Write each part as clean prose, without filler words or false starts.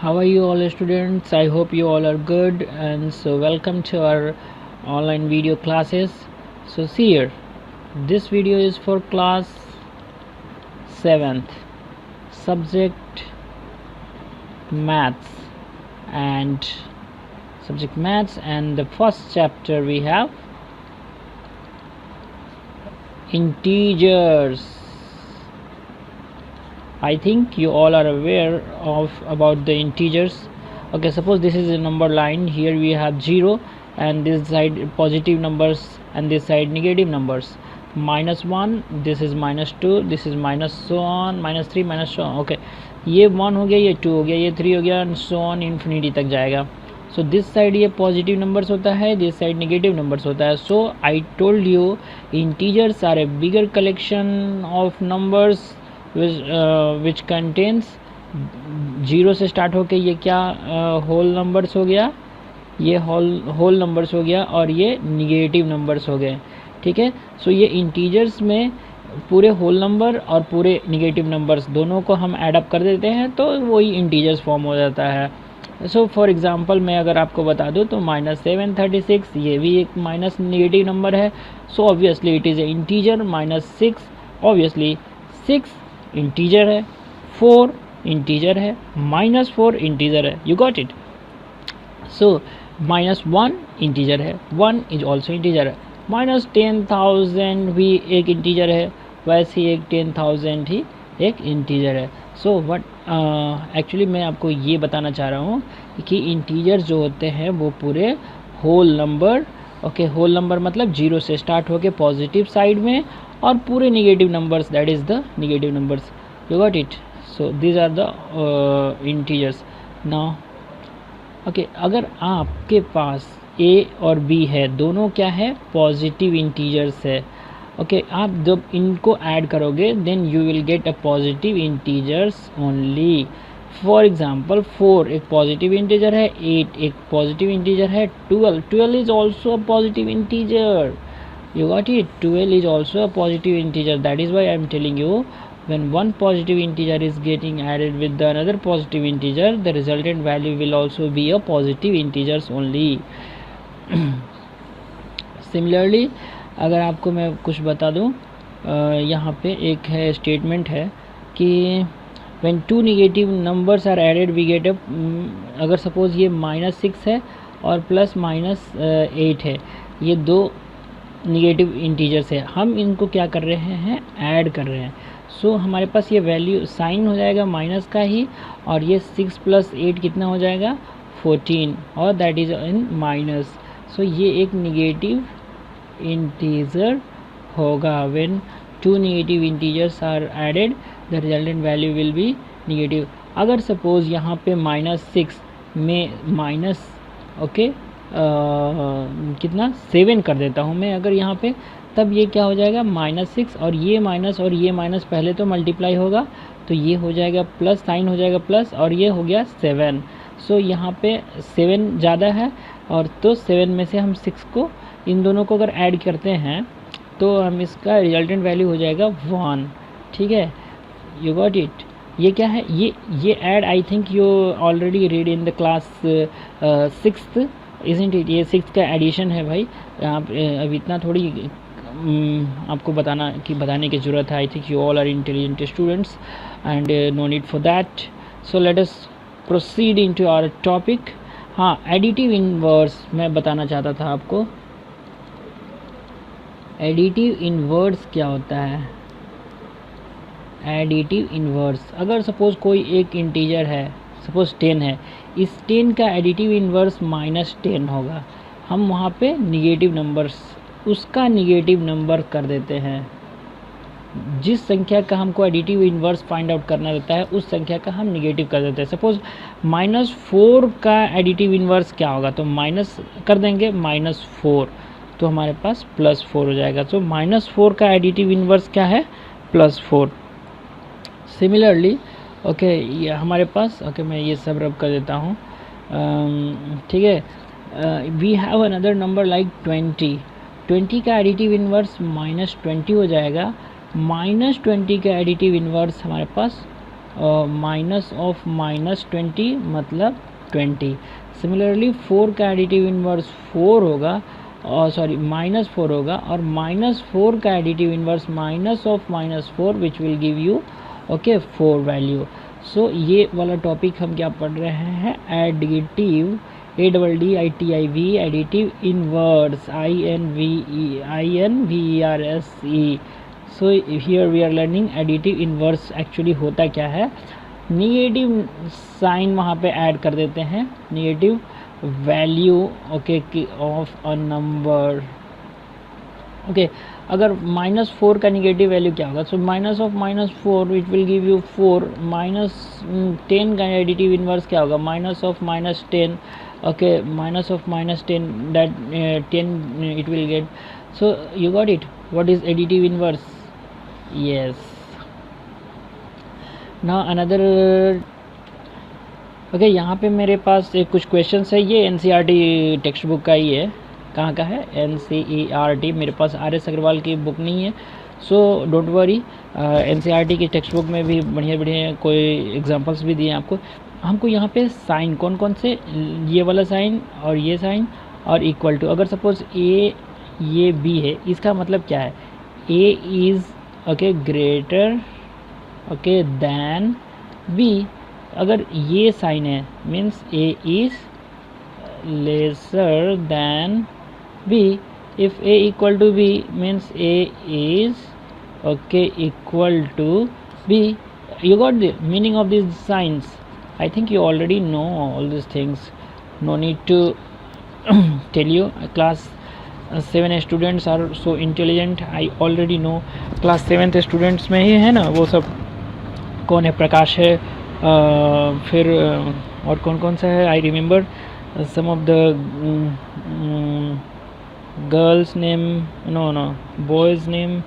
How are you all students? I hope you all are good, and so welcome to our online video classes. So see here, this video is for class 7th, subject maths, and the first chapter we have integers. I think you all are aware of about the integers. Okay, suppose this is a number line. Here we have 0, and this side positive numbers and this side negative numbers. -1, this is -2, this is minus so on, -3, minus so on. Okay, ये 1 हो गया, ये 2 हो गया, ये 3 हो गया, so on infinity तक जाएगा. So this side ये positive numbers होता है, this side negative numbers होता है. So I told you integers are a bigger collection of numbers which contains 0 से स्टार्ट होके ये क्या होल नंबर्स हो गया, ये होल नंबर्स हो गया, और ये निगेटिव नंबर्स हो गए. ठीक है. सो ये इंटीजर्स में पूरे होल नंबर और पूरे निगेटिव नंबर्स दोनों को हम ऐड अप कर देते हैं तो वही इंटीजर्स फॉर्म हो जाता है. सो फॉर एग्जांपल मैं अगर आपको बता दूं तो -736 ये भी एक माइनस निगेटिव नंबर है. So obviously it is a integer. -6 obviously 6 integer है, 4 इंटीजर है, -4 इंटीजर है. You got it. So -1 integer है, 1 इज ऑल्सो इंटीजर है. -10,000 भी एक इंटीजर है, वैसे ही एक 10,000 ही एक इंटीजर है. सो व्हाट एक्चुअली मैं आपको ये बताना चाह रहा हूँ कि इंटीजर जो होते हैं वो पूरे whole number, okay, whole number मतलब 0 से स्टार्ट होके पॉजिटिव साइड में, और पूरे negative numbers, that is the negative numbers. You got it. So these are the integers. Now okay, अगर आपके पास a और b है, दोनों क्या है, पॉजिटिव इंटीजर्स है. ओके, आप जब इनको ऐड करोगे then you will get a positive integers only. For example 4 एक पॉजिटिव इंटीजर है, 8 एक पॉजिटिव इंटीजर है, 12 is also a positive integer. You got it. 12 is also a positive integer. That is why I am telling you, when one positive integer is getting added with the another positive integer, the resultant value will also be a positive integers only. Similarly, अगर आपको मैं कुछ बता दूं, यहाँ पे एक है स्टेटमेंट है कि when two negative numbers are added we get a अगर सपोज ये -6 है और प्लस -8 है, ये दो निगेटिव इंटीजर्स है, हम इनको क्या कर रहे हैं, ऐड कर रहे हैं. सो हमारे पास ये वैल्यू साइन हो जाएगा माइनस का ही, और ये 6 + 8 कितना हो जाएगा, 14, और that is in minus. So ये एक निगेटिव इंटीजर होगा. When two negative integers are added the resultant value will be negative. अगर सपोज यहाँ पे -6 में माइनस, ओके, कितना 7 कर देता हूँ मैं अगर यहाँ पे, तब ये क्या हो जाएगा, -6, और ये माइनस पहले तो मल्टीप्लाई होगा तो ये हो जाएगा प्लस, साइन हो जाएगा प्लस, और ये हो गया 7. सो यहाँ पे 7 ज़्यादा है, और तो 7 में से हम 6 को, इन दोनों को अगर ऐड करते हैं तो हम इसका रिजल्टेंट वैल्यू हो जाएगा 1. ठीक है. You got it. ये क्या है, ये add I think you already read in the class 6th, isn't it. ये 6 का एडिशन है भाई. आप अब इतना थोड़ी आपको बताने की ज़रूरत है. I think you all are intelligent students and no need for that. So let us proceed into our topic. हाँ, एडिटिव इनवर्स मैं बताना चाहता था आपको. एडिटिव इनवर्स क्या होता है. एडिटिव इनवर्स, अगर सपोज़ कोई एक इंटीजर है, सपोज़ 10 है, इस 10 का एडिटिव इन्वर्स -10 होगा. हम वहाँ पे निगेटिव नंबर्स, उसका निगेटिव नंबर कर देते हैं. जिस संख्या का हमको एडिटिव इन्वर्स फाइंड आउट करना रहता है उस संख्या का हम निगेटिव कर देते हैं. सपोज़ -4 का एडिटिव इन्वर्स क्या होगा, तो माइनस कर देंगे, -4, तो हमारे पास +4 हो जाएगा. तो -4 का एडिटिव इन्वर्स क्या है, +4. सिमिलरली ओके, ये हमारे पास, ओके, मैं ये सब रब कर देता हूँ. ठीक है. We have another number like 20 का एडिटिव इन्वर्स -20 हो जाएगा. -20 का एडिटिव इन्वर्स हमारे पास माइनस ऑफ माइनस 20 मतलब 20। सिमिलरली 4 का एडिटिव इन्वर्स 4 होगा, और सॉरी -4 होगा, और -4 का additive inverse minus of -4 which will give you okay 4 value. So ये वाला टॉपिक हम क्या पढ़ रहे हैं, additive, ADDITIV, additive inverse, INVERSE। So here we are learning additive inverse actually होता क्या है। निगेटिव साइन वहाँ पे ऐड कर देते हैं, negative value okay of a number. Okay अगर -4 का निगेटिव वैल्यू क्या होगा, so minus of -4 which will give you 4। -10 का एडिटिव इन्वर्स क्या होगा, minus of -10 okay, minus of -10 that 10 it will get। so you got it, what is additive inverse? yes, now another okay यहाँ पे मेरे पास एक कुछ क्वेश्चंस है, ये NCERT टेक्स्ट बुक का ही है। कहाँ का है, NCERT, मेरे पास RS अग्रवाल की बुक नहीं है। सो डोंट वरी, NCERT की टेक्स्ट बुक में भी बढ़िया बढ़िया कोई एग्जांपल्स भी दिए आपको। हमको यहाँ पे साइन कौन कौन से, ये वाला साइन और ये साइन और इक्वल टू। अगर सपोज A ये B है, इसका मतलब क्या है, A is okay greater okay than B। अगर ये साइन है means A is lesser than B। if A equal to B means A is okay equal to B। you got the meaning of these signs? I think you already know all these things, no need to tell you। class 7 students are so intelligent, I already know। class 7th students में ही है ना वो सब, कौन है, प्रकाश है, फिर और कौन कौन सा है, I remember some of the girls name, no boys name,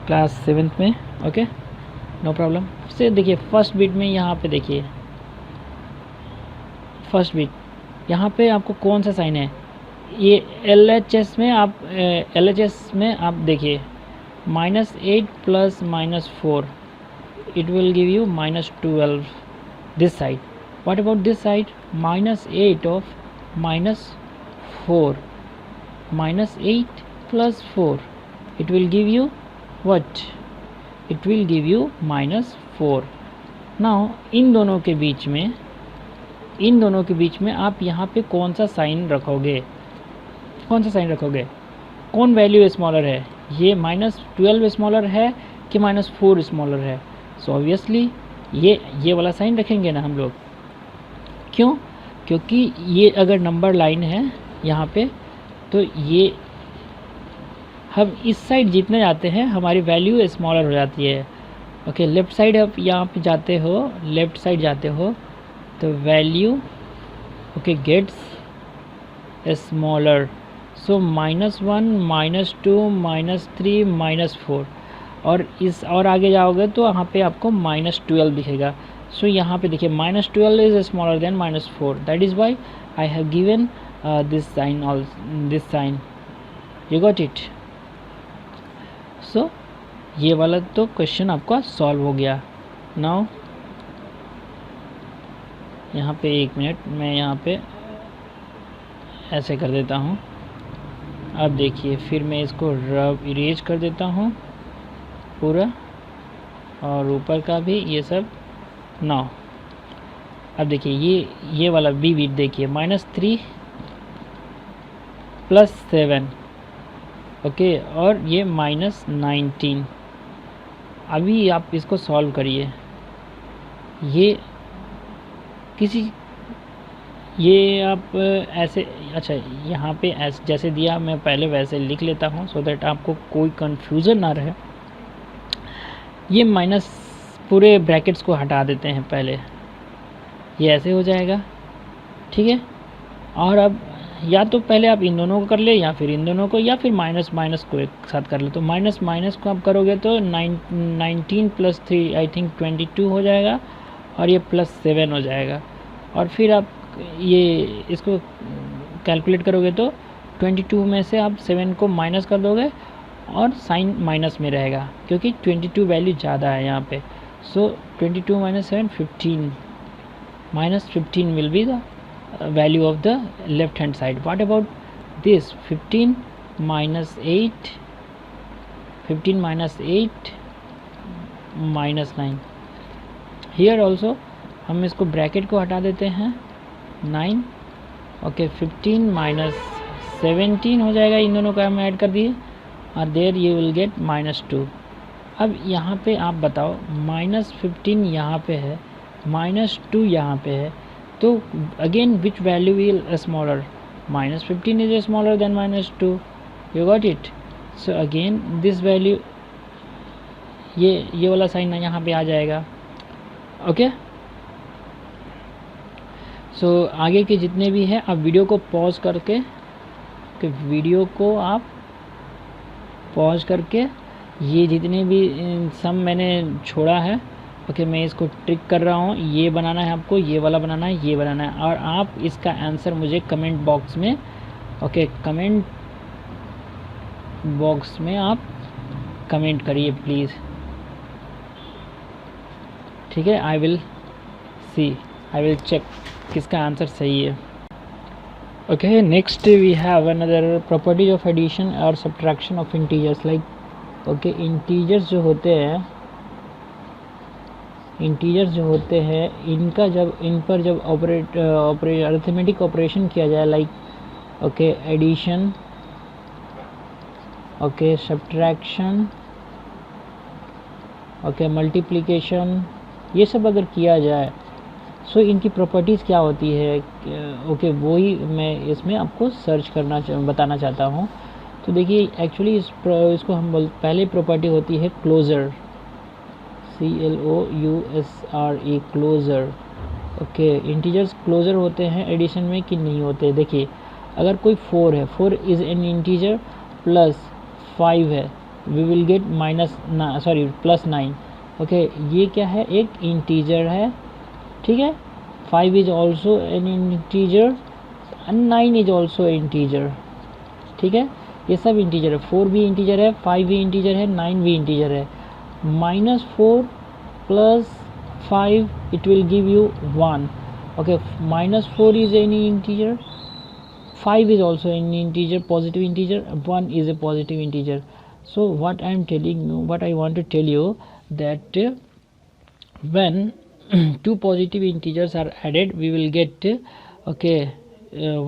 class 7th में। Okay no problem. से देखिए फर्स्ट बीट में, यहाँ पे देखिए फर्स्ट बीट, यहाँ पे आपको कौन सा साइन है, ये LHS में आप देखिए -8 plus -4 it will give you -12 this side। what about this side, -8 of -4, -8 plus 4 it will give you what, it will give you -4। now इन दोनों के बीच में आप यहाँ पे कौन सा साइन रखोगे, कौन वैल्यू स्मॉलर है, ये -12 स्मॉलर है कि -4 स्मॉलर है। सो ऑब्वियसली ये वाला साइन रखेंगे ना हम लोग। क्यों, क्योंकि ये अगर नंबर लाइन है यहाँ पे, तो ये हम इस साइड जितने जाते हैं हमारी वैल्यू स्मॉलर हो जाती है। ओके लेफ़्ट साइड आप यहाँ पे जाते हो, लेफ़्ट साइड जाते हो तो वैल्यू ओके गेट्स स्मॉलर। सो -1 -2 -3 -4, और आगे जाओगे तो यहाँ पे आपको -12 दिखेगा। सो यहाँ पे देखिए -12 is smaller than -4, that is why I have given this sign. You got it. So ये वाला तो क्वेश्चन आपका सॉल्व हो गया। नाउ यहाँ पे 1 मिनट, मैं यहाँ पे ऐसे कर देता हूँ। अब देखिए फिर मैं इसको रब इरेज कर देता हूँ पूरा, और ऊपर का भी ये सब। नाउ अब देखिए ये वाला बी बीट देखिए, -3 + 7 ओके, और ये -19। अभी आप इसको सॉल्व करिए। ये आप ऐसे, अच्छा यहाँ पे ऐसे जैसे दिया मैं पहले वैसे लिख लेता हूँ सो दैट आपको कोई कन्फ्यूज़न ना रहे। ये माइनस पूरे ब्रैकेट्स को हटा देते हैं पहले, ये ऐसे हो जाएगा, ठीक है। और अब या तो पहले आप इन दोनों को कर ले, या फिर इन दोनों को, या फिर माइनस माइनस को एक साथ कर ले। तो माइनस माइनस को आप करोगे तो 19 + 3 आई थिंक 22 हो जाएगा, और ये +7 हो जाएगा। और फिर आप ये इसको कैलकुलेट करोगे तो 22 में से आप 7 को माइनस कर दोगे और साइन माइनस में रहेगा, क्योंकि 22 वैल्यू ज़्यादा है यहाँ पे। So 22 minus 7, 15. Minus 15 will be the value of the left hand side. What about this? 15 minus 8, 15 minus 8 minus 9. Here also हम इसको ब्रैकेट को हटा देते हैं 9. ओके 15 माइनस 17 हो जाएगा, इन दोनों को हम ऐड कर दिए और देयर यू विल गेट -2. अब यहाँ पे आप बताओ -15 यहाँ पे है, -2 यहाँ पे है, तो again which value will smaller? -15 is smaller then -2. You got it. So again this value, ये वाला साइन यहाँ पे आ जाएगा. ओके सो आगे के जितने भी हैं आप वीडियो को पॉज करके, वीडियो को आप पॉज करके ये जितने भी सम मैंने छोड़ा है, ओके मैं इसको ट्रिक कर रहा हूँ. ये बनाना है आपको, ये वाला बनाना है, ये बनाना है, और आप इसका आंसर मुझे कमेंट बॉक्स में, ओके कमेंट बॉक्स में आप कमेंट करिए प्लीज़. ठीक है, आई विल चेक किसका आंसर सही है. Okay next we have another properties of addition और subtraction of integers. Like okay integers जो होते हैं, इनका जब इन पर जब अरिथमेटिक ऑपरेशन किया जाए, like okay addition, okay subtraction, okay multiplication, ये सब अगर किया जाए सो इनकी प्रॉपर्टीज़ क्या होती है, ओके वही मैं इसमें आपको बताना चाहता हूँ. तो देखिए एक्चुअली इसको हम पहले प्रॉपर्टी होती है closure, CLOUSRE closure. Okay integers closure होते हैं एडिशन में कि नहीं होते. देखिए अगर कोई 4 है, 4 इज़ एन इंटीजर प्लस 5 है, वी विल गेट +9. ओके ये क्या है, एक इंटीजर है, ठीक है. 5 is also an integer and 9 is also integer, ठीक है. ये सब इंटीजर है, 4 भी इंटीजर है, 5 भी इंटीजर है, 9 भी इंटीजर है. -4 plus 5 it will give you 1. Okay -4 is an integer, 5 is also an integer, positive integer, 1 is a positive integer. So what I am telling you, what I want to tell you, that when two positive integers are added, we will get okay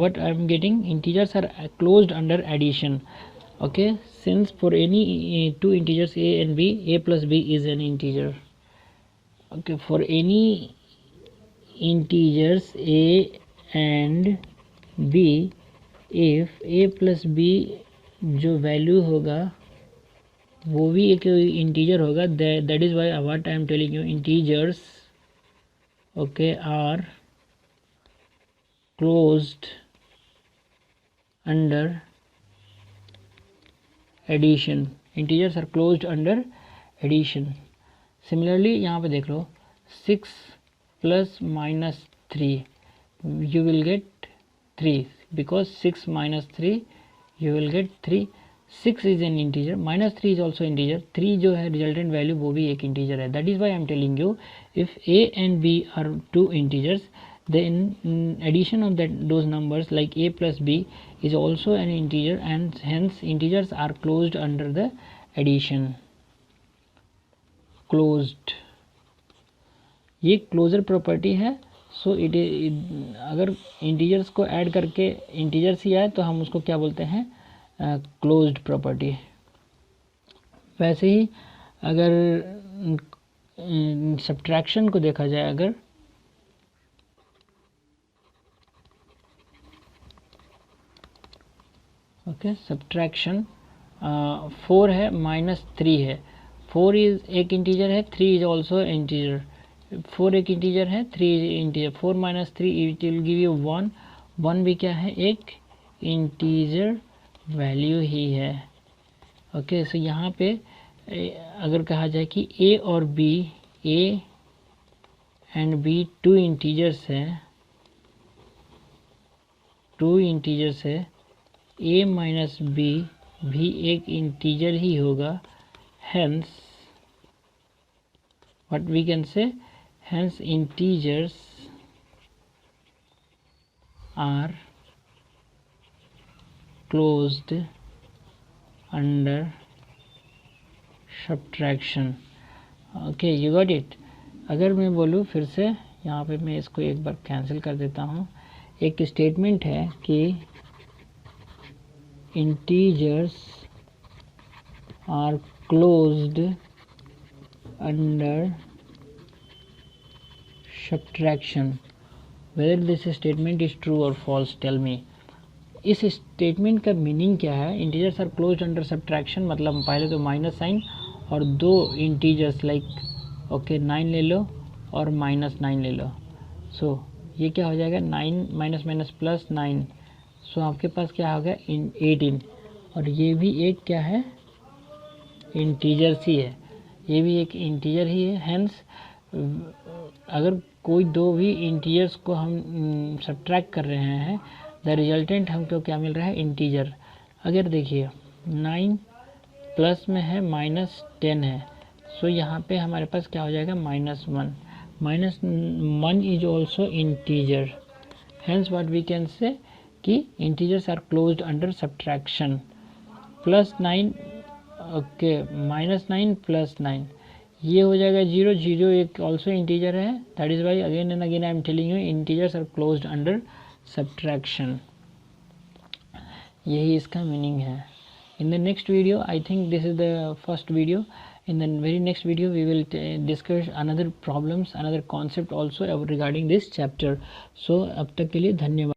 what I am getting, integers are closed under addition. Okay, since for any two integers a and b, a plus b is an integer. Okay, for any integers a and b, if a plus b जो value होगा वो भी एक integer होगा, that is why what I am telling you, integers okay are closed under addition. Integers are closed under addition. Similarly यहाँ पे देख लो 6 प्लस -3 you will get 3, because 6 minus 3 you will get 3. 6 is an integer, -3 is also integer, 3 जो है resultant value वो भी एक इंटीजर है. That is why I am telling you if a and b are two integers, then addition of those numbers like a plus b is also an integer, and hence integers are closed under the addition. closed, ये closure property है. सो अगर integers को add करके integers ही आए तो हम उसको क्या बोलते हैं, क्लोज्ड प्रॉपर्टी. वैसे ही अगर सब्ट्रैक्शन को देखा जाए, अगर ओके सब्ट्रैक्शन 4 है -3 है, 4 इज एक इंटीजर है, 3 इज ऑल्सो इंटीजर. 4 एक इंटीजर है, 3 integer, 4 minus 3 it will give you 1. 1 भी क्या है, एक इंटीजर वैल्यू ही है. ओके सो यहाँ पे अगर कहा जाए कि a और b, a and b two integers है, a माइनस b भी एक इंटीजर ही होगा. Hence what we can say, hence integers are closed under subtraction. Okay, you got it. अगर मैं बोलूँ फिर से, यहाँ पे मैं इसको एक बार कैंसिल कर देता हूँ. एक स्टेटमेंट है कि integers are closed under subtraction. Whether this statement is true और फॉल्स, टेल मी. इस स्टेटमेंट का मीनिंग क्या है? Integers are closed under subtraction मतलब पहले तो माइनस साइन और दो इंटीजर्स लाइक ओके 9 ले लो और -9 ले लो. सो ये क्या हो जाएगा, 9 माइनस माइनस प्लस 9. सो आपके पास क्या हो गया 18. और ये भी एक क्या है, इंटीजर ही है, ये भी एक इंटीजर ही है. हेंस अगर कोई दो भी इंटीजर्स को हम सब्ट्रैक्ट कर रहे हैं, द रिजल्टेंट हमको क्या मिल रहा है, इंटीजर. अगर देखिए 9 प्लस में है -10 है, सो यहाँ पे हमारे पास क्या हो जाएगा -1. -1 is also integer. Hence what we can say कि integers are closed under subtraction. +9 okay, -9 plus 9 ये हो जाएगा 0. 0 एक ऑल्सो इंटीजर है. That is why again and again I am telling you integers are closed under subtraction. यही इसका meaning है. In the next video, I think this is the first video. In the very next video, we will discuss another problems, another concept also regarding this chapter. So अब तक के लिए धन्यवाद.